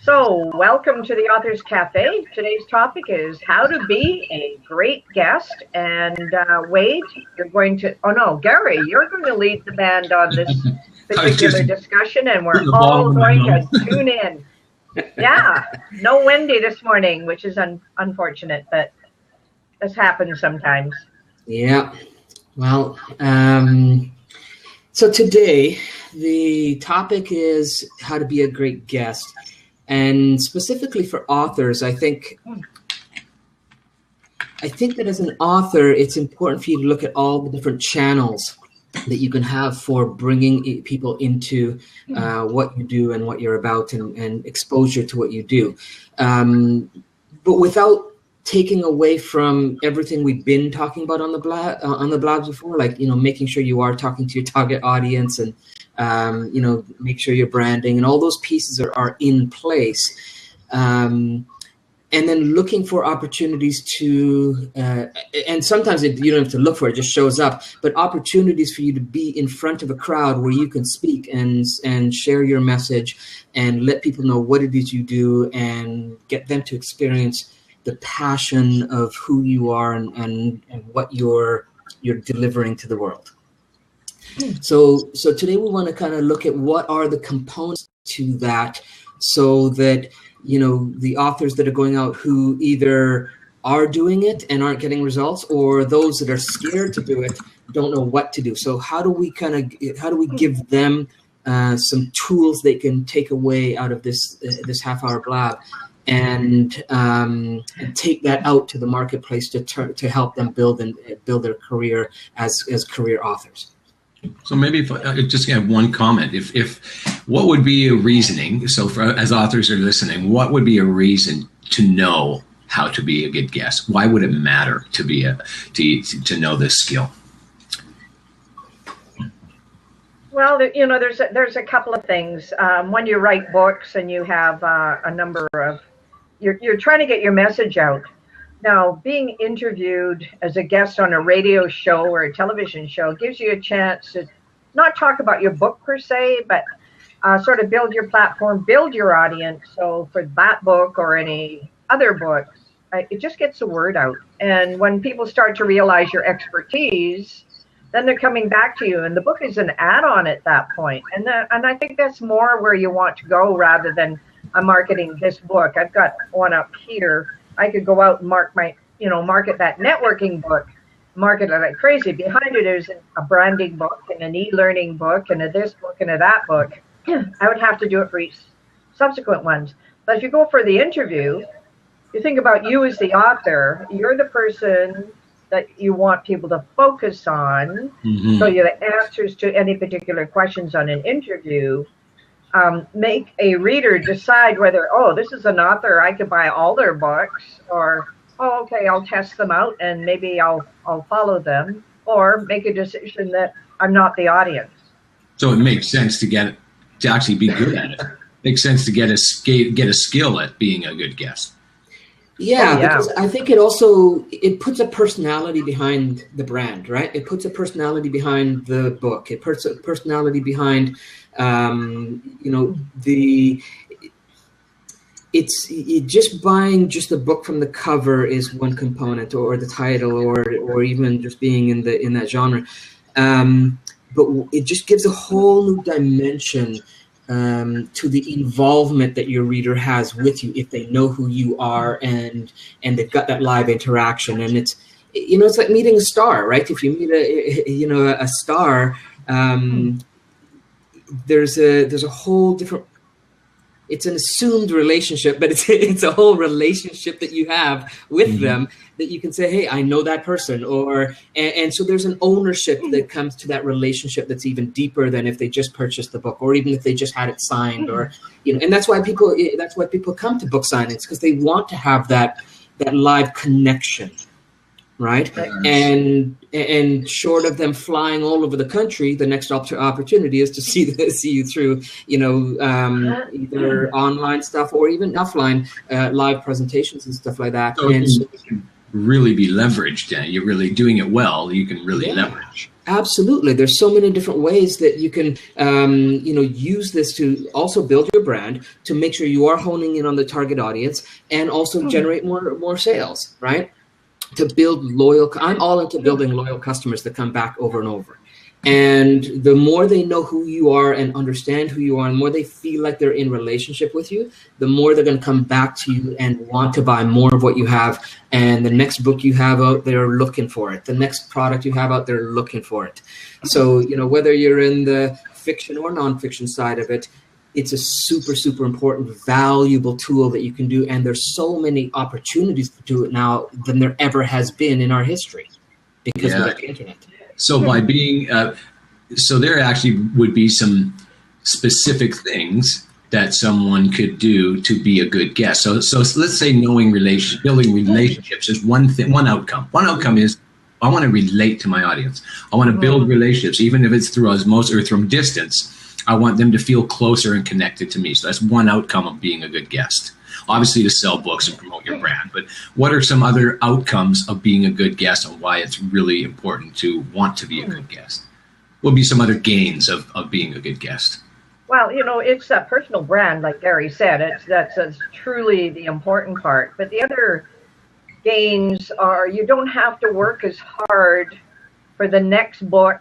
So, welcome to the Authors Cafe. Today's topic is how to be a great guest. And Wade, you're going to, Gary, you're going to lead the band on this particular discussion, and we're all going to tune in. Yeah, no Wendy this morning, which is unfortunate, but this happens sometimes. Yeah, well, so today the topic is how to be a great guest. And specifically for authors, I think that as an author, it's important for you to look at all the different channels that you can have for bringing people into what you do and what you're about, and exposure to what you do. But without taking away from everything we've been talking about on the blogs before, like, making sure you are talking to your target audience, and make sure your branding and all those pieces are in place. And then looking for opportunities to, and sometimes you don't have to look for it, it just shows up, but opportunities for you to be in front of a crowd where you can speak and share your message and let people know what it is you do and get them to experience the passion of who you are and what you're delivering to the world. So today we want to kind of look at what are the components to that, so that, the authors that are going out who either are doing it and aren't getting results, or those that are scared to do it, don't know what to do. So how do we give them some tools they can take away out of this half-hour blab, and take that out to the marketplace to help them build their career as career authors. So maybe if I just have one comment, if what would be a reasoning? So as authors are listening, what would be a reason to know how to be a good guest? Why would it matter to know this skill? Well, there's a couple of things. When you write books and you have a number of, you're trying to get your message out. Now, being interviewed as a guest on a radio show or a television show gives you a chance to not talk about your book per se, but sort of build your platform, build your audience. So for that book or any other books, it just gets the word out. And when people start to realize your expertise, then they're coming back to you. And the book is an add-on at that point. And I think that's more where you want to go, rather than I'm marketing this book. I've got one up here. I could go out and market that networking book, market it like crazy. Behind it is a branding book and an e-learning book and a this book and a that book. I would have to do it for each subsequent ones. But if you go for the interview, you think about you as the author. You're the person that you want people to focus on. Mm-hmm. So you're the answers to any particular questions on an interview. Make a reader decide whether, this is an author, I could buy all their books, or, okay, I'll test them out and maybe I'll follow them, or make a decision that I'm not the audience. So it makes sense to actually be good at it. Makes sense to get a skill at being a good guest. Yeah, because I think it puts a personality behind the brand, right? It puts a personality behind the book. It puts a personality behind, just buying just the book from the cover is one component, or the title, or even just being in that genre. But it just gives a whole new dimension to the involvement that your reader has with you if they know who you are and they've got that live interaction. And it's like meeting a star, right? If you meet a star, there's a whole different, it's an assumed relationship, but it's a whole relationship that you have with mm-hmm. them, that you can say, hey, I know that person, and so there's an ownership that comes to that relationship that's even deeper than if they just purchased the book, or even if they just had it signed, or and that's why people come to book signings, because they want to have that live connection, right? And short of them flying all over the country, the next opportunity is to see you through, either online stuff or even offline live presentations and stuff like that. really be leveraged. You're really doing it well. You can really leverage. Absolutely. There's so many different ways that you can, use this to also build your brand, to make sure you are honing in on the target audience, and also generate more sales, right? To build I'm all into building loyal customers that come back over and over. And the more they know who you are and understand who you are, and the more they feel like they're in relationship with you, the more they're going to come back to you and want to buy more of what you have. And the next book you have out, they're looking for it. The next product you have out, they're looking for it. So, whether you're in the fiction or nonfiction side of it, it's a super, super important, valuable tool that you can do. And there's so many opportunities to do it now than there ever has been in our history because of the internet. So by being, so there actually would be some specific things that someone could do to be a good guest. So let's say building relationships is one thing, one outcome. One outcome is I want to relate to my audience. I want to build relationships, even if it's through osmosis or from distance. I want them to feel closer and connected to me. So that's one outcome of being a good guest. Obviously to sell books and promote your brand, but what are some other outcomes of being a good guest and why it's really important to want to be a good guest? What would be some other gains of being a good guest? Well, it's a personal brand, like Gary said. That's truly the important part. But the other gains are you don't have to work as hard for the next book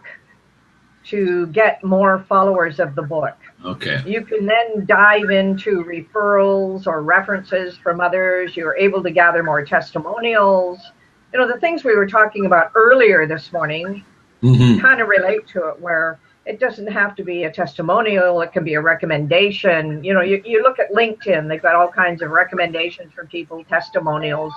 to get more followers of the book. Okay. You can then dive into referrals or references from others. You're able to gather more testimonials. The things we were talking about earlier this morning kind of relate to it, where it doesn't have to be a testimonial. It can be a recommendation. You look at LinkedIn, they've got all kinds of recommendations from people, testimonials.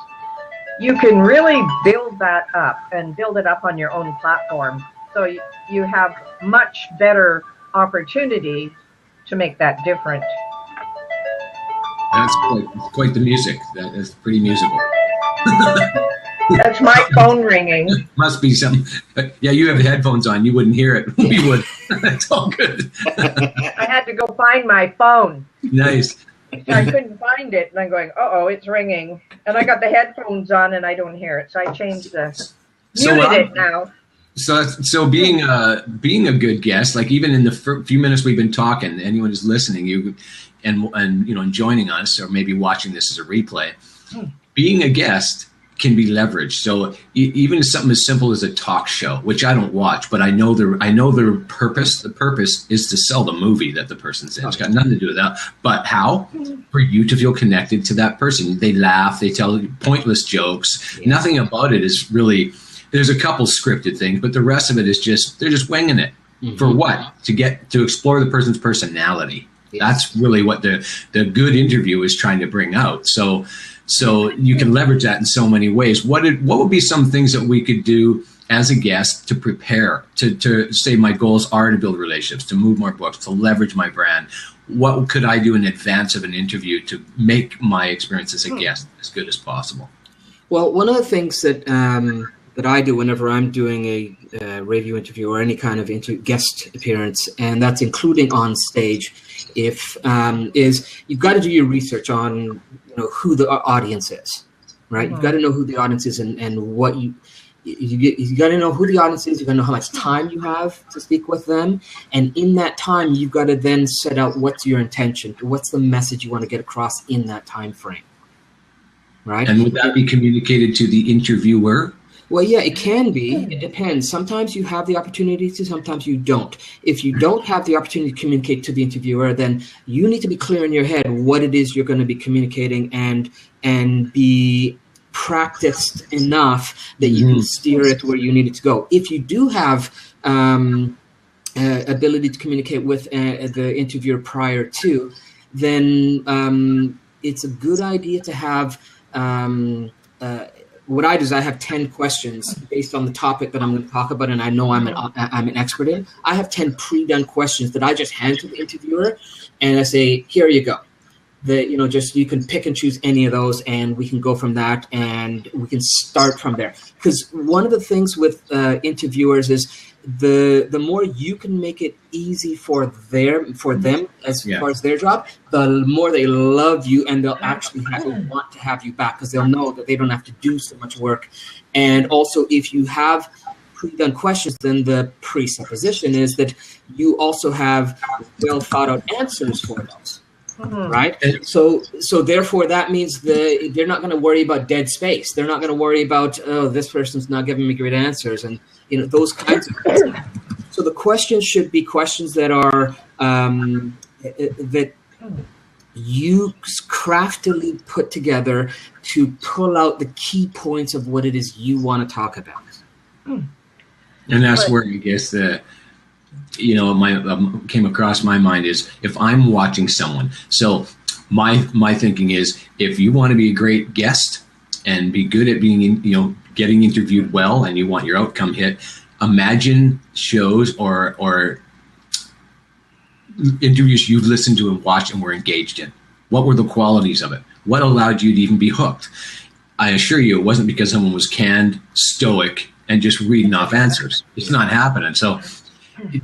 You can really build that up and build it up on your own platform. So you have much better opportunity to make that different. That's quite the music. That is pretty musical. That's my phone ringing. Must be some. Yeah, you have the headphones on. You wouldn't hear it. We would. That's all good. I had to go find my phone. Nice. I couldn't find it, and I'm going, uh-oh, it's ringing. And I got the headphones on, and I don't hear it. So I changed muted it now. So being a good guest, like even in the few minutes we've been talking, anyone who's listening, and joining us or maybe watching this as a replay, being a guest can be leveraged. So even something as simple as a talk show, which I don't watch, but I know their purpose. The purpose is to sell the movie that the person's in. It's got nothing to do with that. But how? For you to feel connected to that person. They laugh. They tell pointless jokes. Yeah. Nothing about it is really. There's a couple scripted things, but the rest of it is they're just winging it. For what? To explore the person's personality. Yes. That's really what the good interview is trying to bring out. So you can leverage that in so many ways. What would be some things that we could do as a guest to prepare to say my goals are to build relationships, to move more books, to leverage my brand? What could I do in advance of an interview to make my experience as a guest as good as possible? Well, one of the things that I do whenever I'm doing a radio interview or any kind of guest appearance, and that's including on stage, is you've got to do your research on who the audience is, right? You've got to know who the audience is and what you got to know who the audience is. You've got to know how much time you have to speak with them, and in that time, you've got to then set out what's your intention, what's the message you want to get across in that time frame, right? And would that be communicated to the interviewer? Well, yeah, it can be. It depends. Sometimes you have the opportunity to, sometimes you don't. If you don't have the opportunity to communicate to the interviewer, then you need to be clear in your head what it is you're going to be communicating and be practiced enough that you can steer it where you need it to go. If you do have ability to communicate with the interviewer prior to, then it's a good idea to have what I do is I have 10 questions based on the topic that I'm going to talk about, and I know I'm an expert in. I have 10 pre-done questions that I just hand to the interviewer, and I say, here you go. You can pick and choose any of those, and we can go from that, and we can start from there. Because one of the things with interviewers is the more you can make it easy for them as far as their job, the more they love you, and they'll actually want to have you back, because they'll know that they don't have to do so much work. And also, if you have pre-done questions, then the presupposition is that you also have well thought out answers for those. Right. So therefore, that means they're not going to worry about dead space. They're not going to worry about, oh, this person's not giving me great answers, and those kinds of things. So the questions should be questions that are that you craftily put together to pull out the key points of what it is you want to talk about. And that's where I guess came across my mind is, if I'm watching someone. So my thinking is, if you want to be a great guest and be good at being, getting interviewed well, and you want your outcome hit, imagine shows or interviews you've listened to and watched and were engaged in. What were the qualities of it? What allowed you to even be hooked? I assure you, it wasn't because someone was canned, stoic, and just reading off answers. It's not happening. So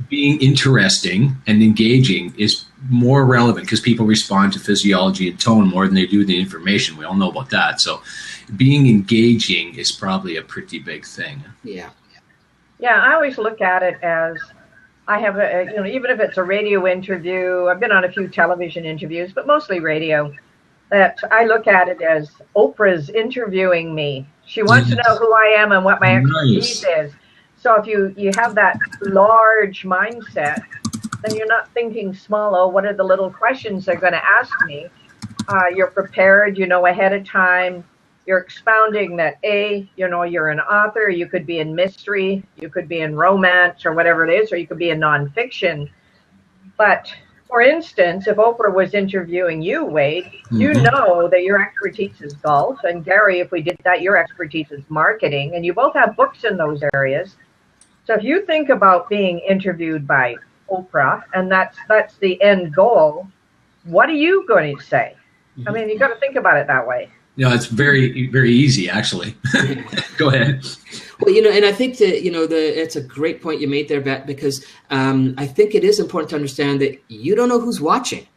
being interesting and engaging is more relevant, because people respond to physiology and tone more than they do the information. We all know about that. So being engaging is probably a pretty big thing. Yeah, I always look at it as, I have even if it's a radio interview, I've been on a few television interviews, but mostly radio, that I look at it as Oprah's interviewing me. She wants to know who I am and what my expertise is. So if you have that large mindset, then you're not thinking small. Oh, what are the little questions they're going to ask me? You're prepared, ahead of time. You're expounding that, you're an author. You could be in mystery. You could be in romance or whatever it is, or you could be in nonfiction. But for instance, if Oprah was interviewing you, Wade, you know that your expertise is golf. And Gary, if we did that, your expertise is marketing. And you both have books in those areas. So if you think about being interviewed by Oprah, and that's the end goal, what are you going to say? I mean, you got to think about it that way. It's very, very easy, actually. Go ahead. Well, and I think that, it's a great point you made there, Bet, because I think it is important to understand that you don't know who's watching.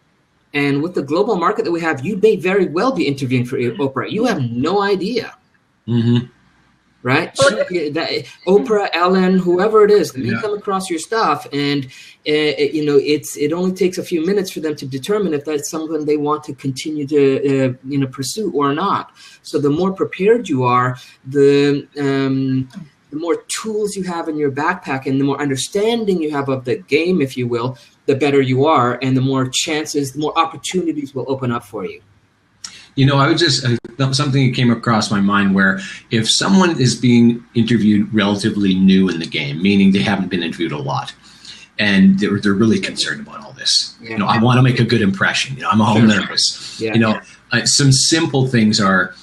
And with the global market that we have, you may very well be interviewing for Oprah. You have no idea. Mm-hmm. Right? Oprah, Ellen, whoever it is, they come across your stuff, and it only takes a few minutes for them to determine if that's someone they want to continue to pursue or not. So the more prepared you are, the more tools you have in your backpack, and the more understanding you have of the game, if you will, the better you are, and the more chances, the more opportunities will open up for you. I would just, something that came across my mind, where if someone is being interviewed relatively new in the game, meaning they haven't been interviewed a lot, and they're really concerned about all this, I want to make a good impression. I'm all nervous. Yeah. Some simple things are,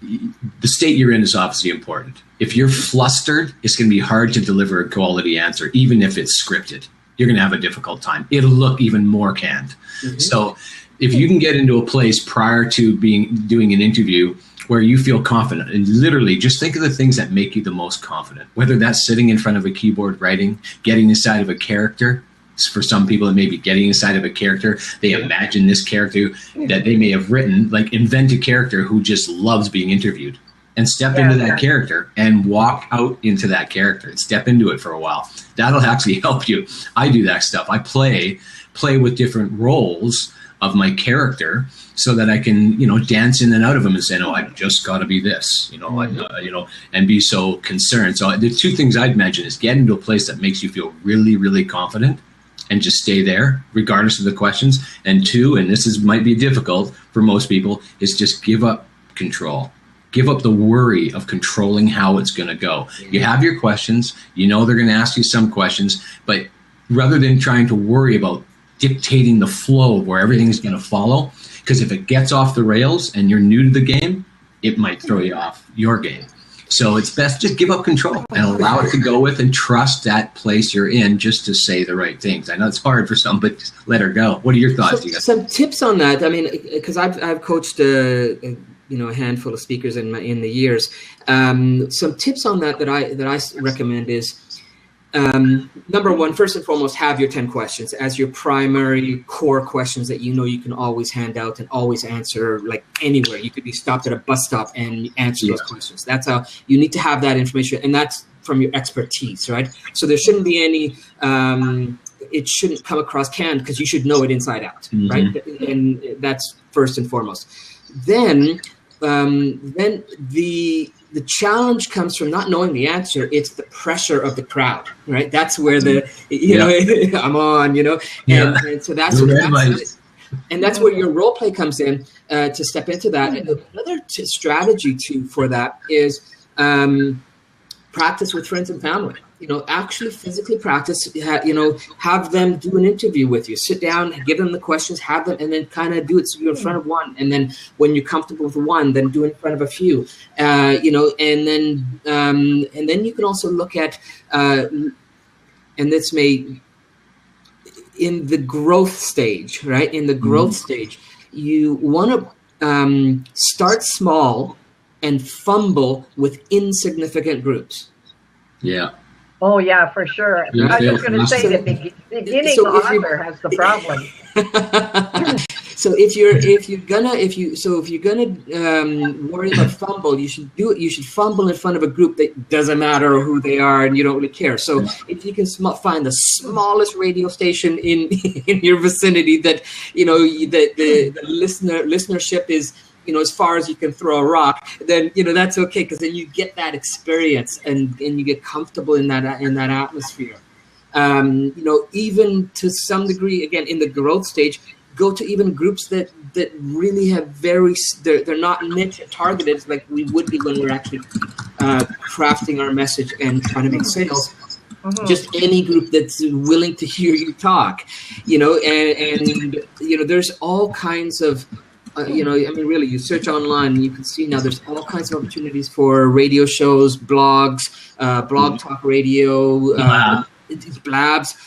the state you're in is obviously important. If you're flustered, it's going to be hard to deliver a quality answer, even if it's scripted. You're going to have a difficult time. It'll look even more canned. Mm-hmm. So if you can get into a place prior to doing an interview where you feel confident, and literally just think of the things that make you the most confident, whether that's sitting in front of a keyboard writing, getting inside of a character. For some people, it may be getting inside of a character. They imagine this character that they may have written, like invent a character who just loves being interviewed, and step into that character and walk out into that character and step into it for a while. That'll actually help you. I do that stuff. I play with different roles of my character so that I can, dance in and out of them and say, no, I've just got to be this, and be so concerned. So the two things I'd mention is get into a place that makes you feel really, really confident and just stay there regardless of the questions. And two, and might be difficult for most people, is just give up control. Give up the worry of controlling how it's going to go. You have your questions, they're going to ask you some questions, but rather than trying to worry about dictating the flow of where everything's going to follow, because if it gets off the rails and you're new to the game, it might throw you off your game. So it's best just give up control and allow it to go with, and trust that place you're in just to say the right things. I know it's hard for some, but just let her go. What are your thoughts? Some tips on that. I mean, because I've coached a handful of speakers in the years. Some tips on that I recommend is Number one, first and foremost, have your 10 questions as your primary core questions that you can always hand out and always answer, like anywhere. You could be stopped at a bus stop and answer those questions. That's how you need to have that information, and that's from your expertise, right? So there shouldn't be any, it shouldn't come across canned, because you should know it inside out, right? And that's first and foremost. Then the challenge comes from not knowing the answer. It's the pressure of the crowd, right? That's where I'm on, and so that's where your role play comes in, to step into that. And another strategy for that is practice with friends and family. Actually physically practice, have them do an interview with you, sit down, give them the questions, have them, and then kind of do it. So you're in front of one, and then when you're comfortable with one, then do it in front of a few, and then you can also look at, and this may, in the growth stage, right? In the growth stage, you want to start small and fumble with insignificant groups. Yeah. Oh yeah, for sure. Yeah, I was going to say the beginning author has the problem. So if you're gonna worry about fumble, you should do it. You should fumble in front of a group that doesn't matter who they are and you don't really care. So if you can find the smallest radio station in your vicinity that the listenership is, as far as you can throw a rock, then that's okay, because then you get that experience and you get comfortable in that atmosphere. Even to some degree, again, in the growth stage, go to even groups that really have they're not niche and targeted like we would be when we're actually crafting our message and trying to make sales. Just any group that's willing to hear you talk, and there's all kinds of. Really, you search online and you can see now there's all kinds of opportunities for radio shows, blogs, blog talk radio, blabs,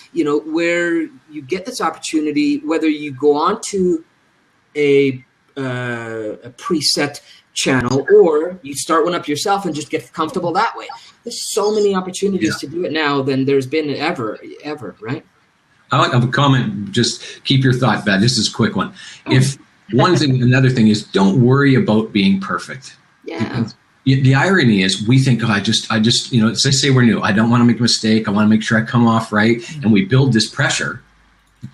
where you get this opportunity, whether you go on to a preset channel or you start one up yourself and just get comfortable that way. There's so many opportunities to do it now than there's been ever, right? I like a comment. Just keep your thought back. This is a quick one. Another thing is, don't worry about being perfect. Yeah. The irony is, we think, I just, say we're new. I don't want to make a mistake. I want to make sure I come off right. And we build this pressure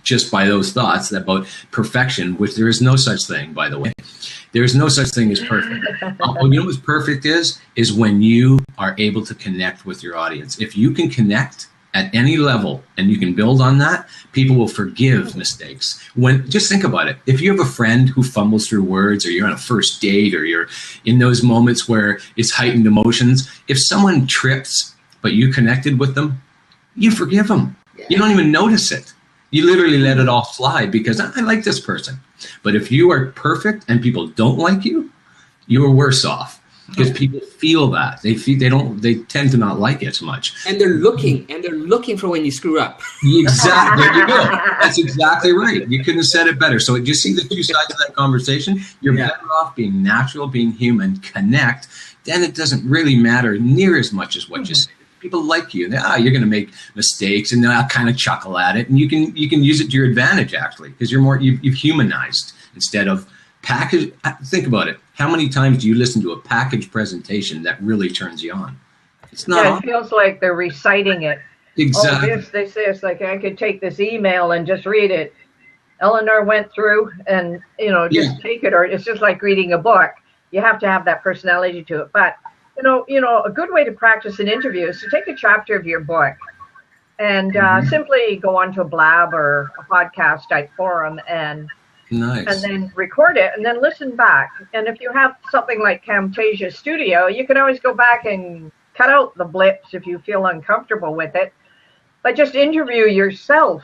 just by those thoughts about perfection, which there is no such thing, by the way. There is no such thing as perfect. What's perfect is when you are able to connect with your audience. If you can connect at any level and you can build on that, people will forgive mistakes. Just think about it. If you have a friend who fumbles through words, or you're on a first date, or you're in those moments where it's heightened emotions, if someone trips but you connected with them, you forgive them. Yeah. You don't even notice it. You literally let it all slide because I like this person. But if you are perfect and people don't like you, you're worse off. Because people feel that they tend to not like it as much, and they're looking for when you screw up. Exactly, there you go. That's exactly right. You couldn't have said it better. So you see the two sides of that conversation. You're better off being natural, being human, connect. Then it doesn't really matter near as much as what you say. People like you. You're going to make mistakes, and they'll kind of chuckle at it, and you can use it to your advantage actually, because you've humanized instead of package. Think about it. How many times do you listen to a package presentation that really turns you on? It's not. Yeah, it feels like they're reciting it. Exactly. Oh, this. Like I could take this email and just read it. Eleanor went through and take it, or it's just like reading a book. You have to have that personality to it. But a good way to practice an interview is to take a chapter of your book and simply go onto a blab or a podcast type forum and then record it and then listen back. And if you have something like Camtasia Studio, you can always go back and cut out the blips if you feel uncomfortable with it. But just interview yourself.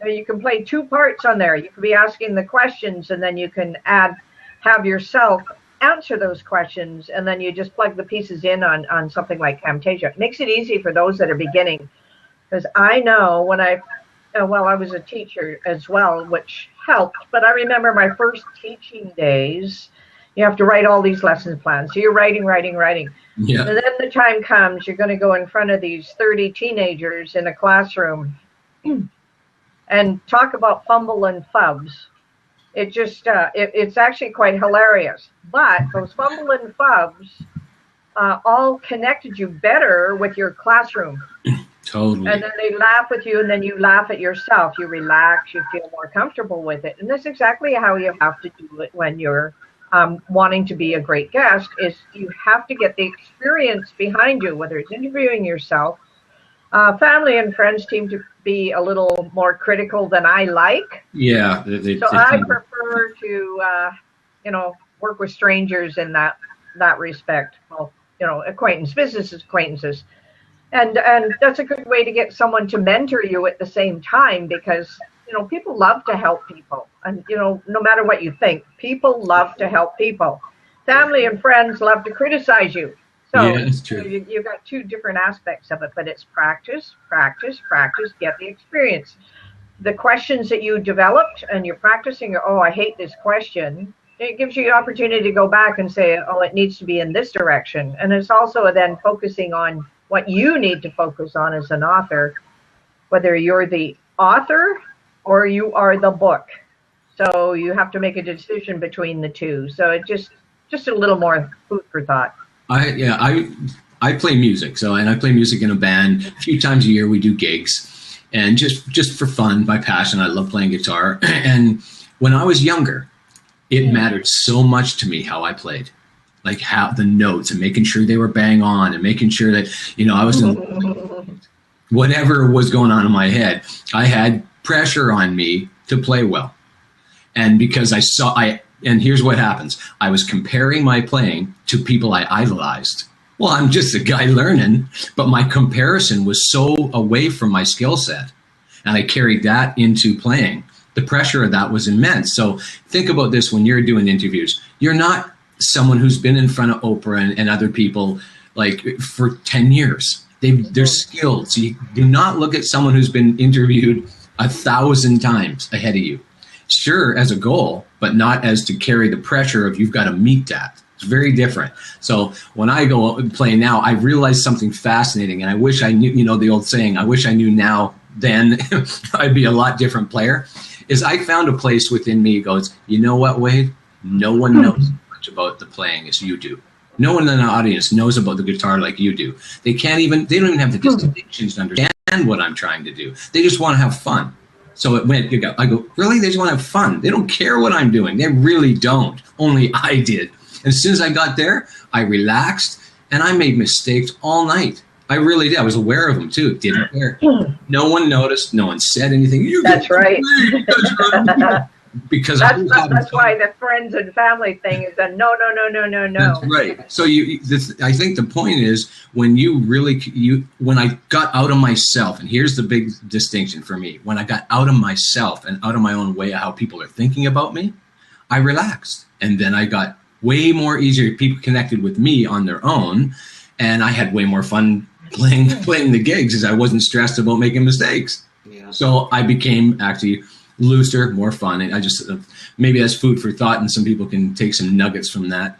You can play two parts on there. You can be asking the questions, and then you can have yourself answer those questions, and then you just plug the pieces in on something like Camtasia. It makes it easy for those that are beginning. Because I know when I was a teacher as well, which helped, but I remember my first teaching days, You have to write all these lesson plans. So you're writing. Yeah. And then the time comes, you're going to go in front of these 30 teenagers in a classroom and talk about fumble and fubs. It just, it's actually quite hilarious. But those fumble and fubs all connected you better with your classroom. Totally. And then they laugh with you, and then you laugh at yourself. You relax, you feel more comfortable with it. And that's exactly how you have to do it when you're wanting to be a great guest, is you have to get the experience behind you, whether it's interviewing yourself. Family and friends seem to be a little more critical than I like. Yeah. So I prefer to, work with strangers in that respect. Well, business acquaintances. And that's a good way to get someone to mentor you at the same time, because, people love to help people. And, no matter what you think, people love to help people. Family and friends love to criticize you. So yeah, that's true. You've got two different aspects of it, but it's practice, get the experience. The questions that you developed and you're practicing, I hate this question. It gives you the opportunity to go back and say, it needs to be in this direction. And it's also then focusing on what you need to focus on as an author, whether you're the author or you are the book. So you have to make a decision between the two. So it just a little more food for thought. I play music. And I play music in a band. A few times a year we do gigs, and just for fun, my passion. I love playing guitar. And when I was younger, it mattered so much to me how I played. Like how the notes and making sure they were bang on and making sure that, I was whatever was going on in my head. I had pressure on me to play well. And because and here's what happens. I was comparing my playing to people I idolized. Well, I'm just a guy learning, but my comparison was so away from my skill set. And I carried that into playing. The pressure of that was immense. So think about this when you're doing interviews. You're not someone who's been in front of Oprah and other people like for 10 years. They're skilled. So you do not look at someone who's been interviewed 1,000 times ahead of you. Sure, as a goal, but not as to carry the pressure of you've got to meet that. It's very different. So when I go and play now, I realize something fascinating, and I wish I knew, the old saying, I wish I knew now, then I'd be a lot different player, is I found a place within me goes, you know what, Wade? No one knows as much about the playing as you do. No one in the audience knows about the guitar like you do. They don't even have the distinctions to understand what I'm trying to do. They just want to have fun. So I go, really? They just want to have fun. They don't care what I'm doing. They really don't. Only I did. And as soon as I got there, I relaxed and I made mistakes all night. I really did. I was aware of them too. Didn't care. No one noticed. No one said anything. That's right. Because that's why the friends and family thing is a no. That's right. So I think the point is when when I got out of myself, and here's the big distinction for me. When I got out of myself and out of my own way of how people are thinking about me, I relaxed. And then I got way more easier. People connected with me on their own, and I had way more fun playing the gigs as I wasn't stressed about making mistakes. Yeah. So I became actually looser, more fun. And I just, maybe that's food for thought, and some people can take some nuggets from that.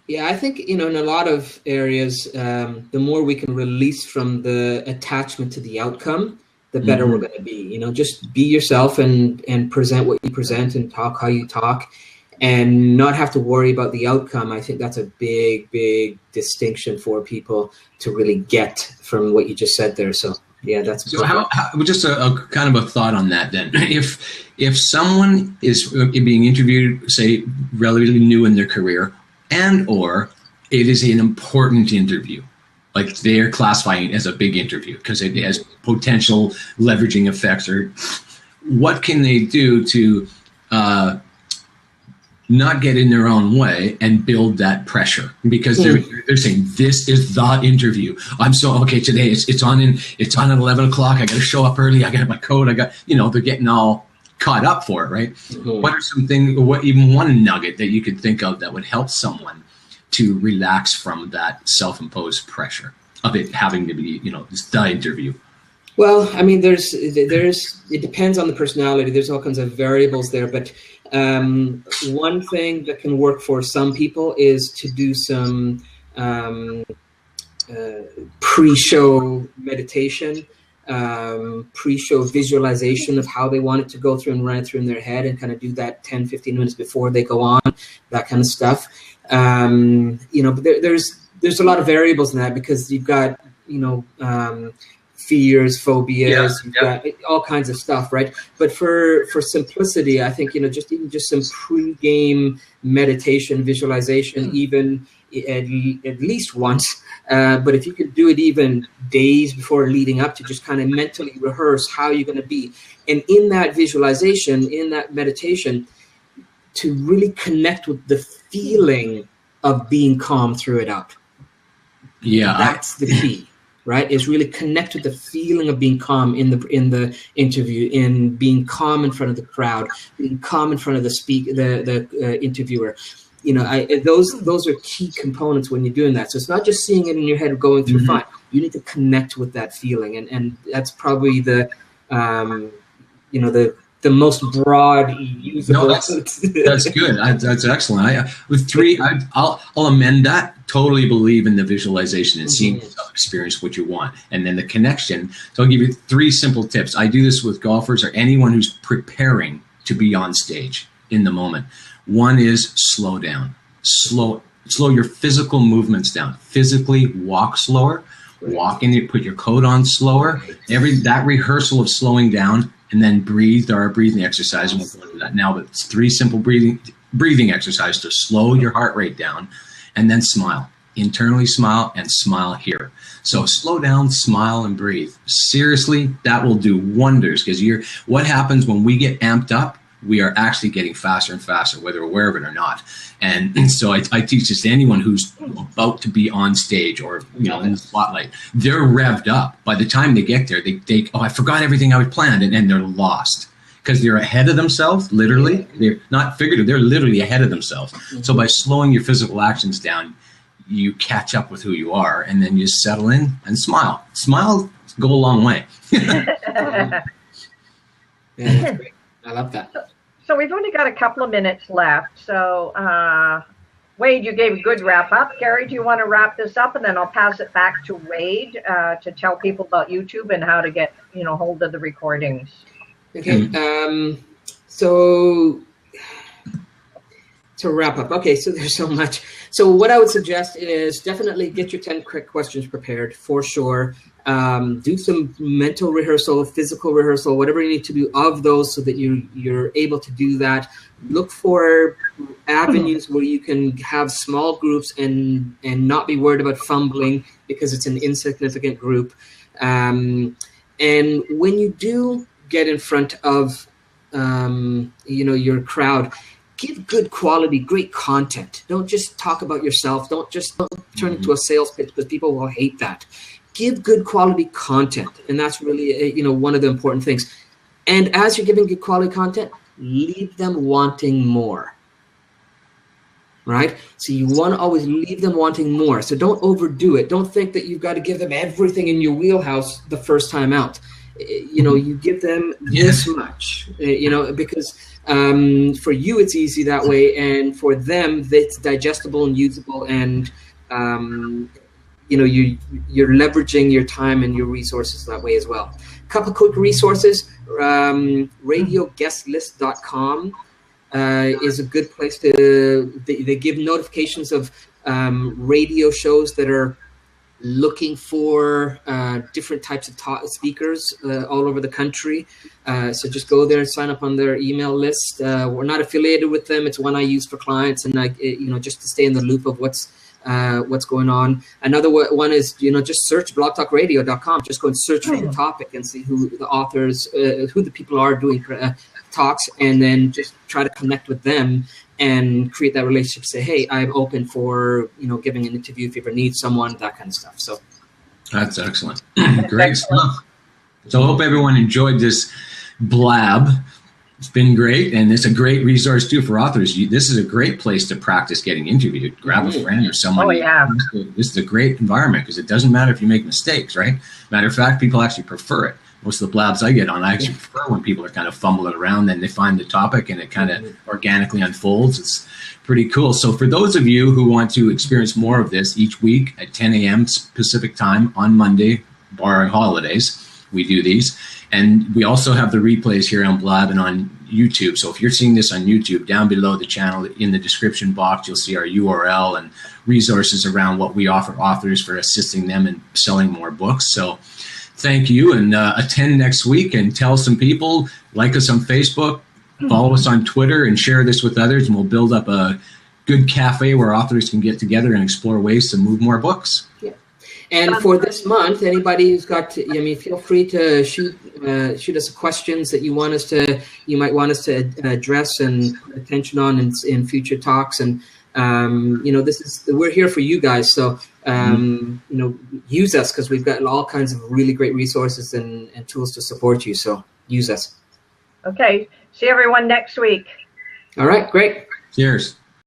Yeah, I think, in a lot of areas, the more we can release from the attachment to the outcome, the better we're going to be. Just be yourself and present what you present and talk how you talk and not have to worry about the outcome. I think that's a big, big distinction for people to really get from what you just said there. So yeah, that's so. How just a kind of a thought on that then. If someone is being interviewed, say, relatively new in their career, and or it is an important interview, like they're classifying it as a big interview because it has potential leveraging effects, or what can they do to not get in their own way and build that pressure? Because they're saying this is the interview. I'm so okay today. It's on at 11 o'clock. I got to show up early. I got my coat. They're getting all caught up for it, right? Mm-hmm. What are some things, or even one nugget that you could think of that would help someone to relax from that self-imposed pressure of it having to be, the interview? Well, I mean, it depends on the personality. There's all kinds of variables there, but One thing that can work for some people is to do some pre-show meditation, pre-show visualization of how they want it to go through and run it through in their head, and kind of do that 10, 15 minutes before they go on, that kind of stuff. But there's a lot of variables in that, because you've got, fears, phobias, you've got all kinds of stuff, right? But for simplicity, I think, just some pre-game meditation, visualization, even at least once. But if you could do it even days before leading up, to just kind of mentally rehearse how you're going to be. And in that visualization, in that meditation, to really connect with the feeling of being calm through it out. Yeah. That's the key. Right, is really connect with the feeling of being calm in the interview, in being calm in front of the crowd, being calm in front of the interviewer. Those are key components when you're doing that. So it's not just seeing it in your head going through fine. You need to connect with that feeling, and that's probably the most broad usable. No, that's good. That's excellent. I'll amend that. Totally believe in the visualization and seeing yourself experience what you want, and then the connection. So I'll give you 3 simple tips. I do this with golfers or anyone who's preparing to be on stage in the moment. One is slow down. Slow your physical movements down. Physically walk slower. Walk in. Put your coat on slower. That rehearsal of slowing down. And then breathe. There are breathing exercises, and we'll go into that now, but it's 3 simple breathing exercises to slow your heart rate down, and then smile. Internally smile and smile here. So slow down, smile, and breathe. Seriously, that will do wonders, because what happens when we get amped up, we are actually getting faster and faster, whether we're aware of it or not. And so I teach this to anyone who's about to be on stage or in the spotlight. They're revved up. By the time they get there, they I forgot everything I was planned, and they're lost, because they're ahead of themselves. Literally, they're not figurative. They're literally ahead of themselves. So by slowing your physical actions down, you catch up with who you are, and then you settle in and smile. Smile go a long way. Yeah, that's great. I love that. So we've only got a couple of minutes left. So Wade, you gave a good wrap up. Gary, do you want to wrap this up, and then I'll pass it back to Wade to tell people about YouTube and how to get hold of the recordings. Okay. So to wrap up, okay. So there's so much. So what I would suggest is definitely get your 10 quick questions prepared for sure. Do some mental rehearsal, physical rehearsal, whatever you need to do of those, so that you're able to do that. Look for avenues where you can have small groups and not be worried about fumbling, because it's an insignificant group. And when you do get in front of your crowd, give good quality, great content. Don't just talk about yourself. Don't turn into a sales pitch, because people will hate that. Give good quality content, and that's really one of the important things. And as you're giving good quality content, leave them wanting more. Right? So you want to always leave them wanting more. So don't overdo it. Don't think that you've got to give them everything in your wheelhouse the first time out. You give them this much. Because for you it's easy that way, and for them it's digestible and usable, and you're leveraging your time and your resources that way as well. A couple quick resources. RadioGuestList.com is a good place to. They give notifications of radio shows that are looking for different types of speakers all over the country. So just go there and sign up on their email list. We're not affiliated with them. It's one I use for clients, and just to stay in the loop of what's going on. Another one is, just search blogtalkradio.com. Just go and search for the topic and see who the authors, who the people are doing talks, and then just try to connect with them and create that relationship. Say, hey, I'm open for, giving an interview if you ever need someone, that kind of stuff. So that's excellent. Great stuff. So I hope everyone enjoyed this blab. It's been great, and it's a great resource too for authors. This is a great place to practice getting interviewed. Grab a friend or someone. Oh yeah. This is a great environment, because it doesn't matter if you make mistakes, right? Matter of fact, people actually prefer it most of the blabs I get on, I actually prefer when people are kind of fumbling around and they find the topic and it kind of organically unfolds. It's pretty cool. So for those of you who want to experience more of this, each week at 10 a.m. Pacific time on Monday, barring holidays, we do these. And we also have the replays here on Blab and on YouTube. So if you're seeing this on YouTube, down below the channel in the description box, you'll see our URL and resources around what we offer authors for assisting them in selling more books. So thank you, and attend next week and tell some people, like us on Facebook, follow us on Twitter, and share this with others, and we'll build up a good cafe where authors can get together and explore ways to move more books. Yeah. And for this month, anybody who's got, feel free to shoot us questions that you might want us to address and put attention on in future talks. And we're here for you guys. So use us, because we've got all kinds of really great resources and tools to support you. So use us. Okay. See everyone next week. All right. Great. Cheers.